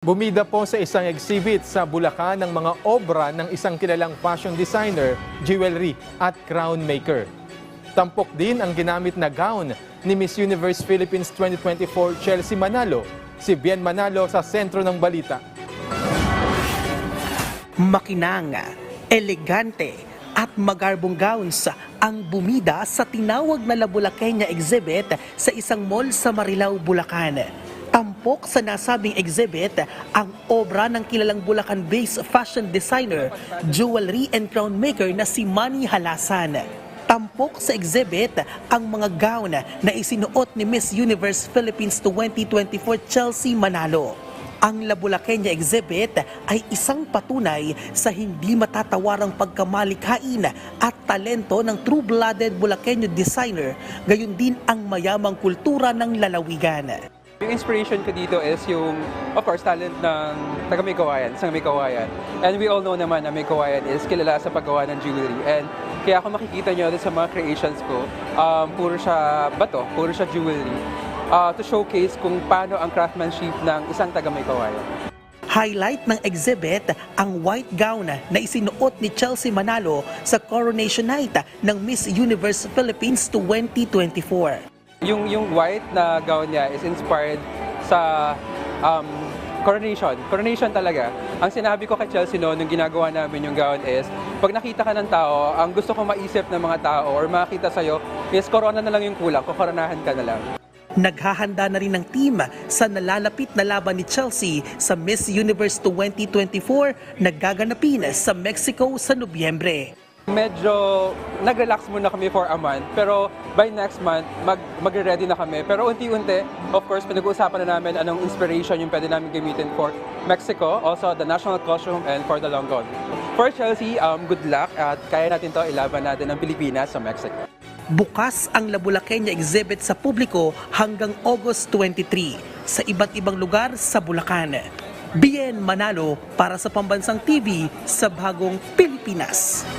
Bumida po sa isang exhibit sa Bulacan ng mga obra ng isang kilalang fashion designer, jewelry at crown maker. Tampok din ang ginamit na gown ni Miss Universe Philippines 2024 Chelsea Manalo. Si Bien Manalo sa sentro ng balita. Makinang, elegante at magarbong gowns ang bumida sa tinawag na La Bulaqueña exhibit sa isang mall sa Marilao, Bulacan. Tampok sa nasabing exhibit ang obra ng kilalang Bulacan-based fashion designer, jewelry and crown maker na si Manny Halasan. Tampok sa exhibit ang mga gown na isinuot ni Miss Universe Philippines 2024 Chelsea Manalo. Ang La Bulaqueña exhibit ay isang patunay sa hindi matatawarang pagkamalikhain at talento ng true-blooded Bulaqueño designer, gayon din ang mayamang kultura ng lalawigan. Yung inspiration ko dito is yung, of course, talent ng taga May Kawayan, sa May Kawayan. And we all know naman na May Kawayan is kilala sa paggawa ng jewelry. And kaya kung makikita nyo sa mga creations ko, puro siya bato, puro siya jewelry. To showcase kung paano ang craftsmanship ng isang taga May Kawayan. Highlight ng exhibit ang white gown na isinuot ni Chelsea Manalo sa coronation night ng Miss Universe Philippines 2024. Yung white na gown niya is inspired sa coronation talaga. Ang sinabi ko kay Chelsea nung ginagawa namin yung gown is, pag nakita ka ng tao, ang gusto kong maisip ng mga tao or makita sa'yo is corona na lang yung kulang, kukoronahan ka na lang. Naghahanda na rin ng team sa nalalapit na laban ni Chelsea sa Miss Universe 2024 na gaganapin sa Mexico sa Nobyembre. Medyo nag-relax muna kami for a month, pero by next month, mag-ready na kami. Pero unti-unti, of course, pinag-uusapan na namin anong inspiration yung pwede namin gamitin for Mexico, also the national costume and for the long gown. For Chelsea, good luck at kaya natin to ilaban natin ang Pilipinas sa Mexico. Bukas ang La Bulaqueña exhibit sa publiko hanggang August 23 sa iba't ibang lugar sa Bulacan. Bien Manalo para sa Pambansang TV sa Bagong Pilipinas.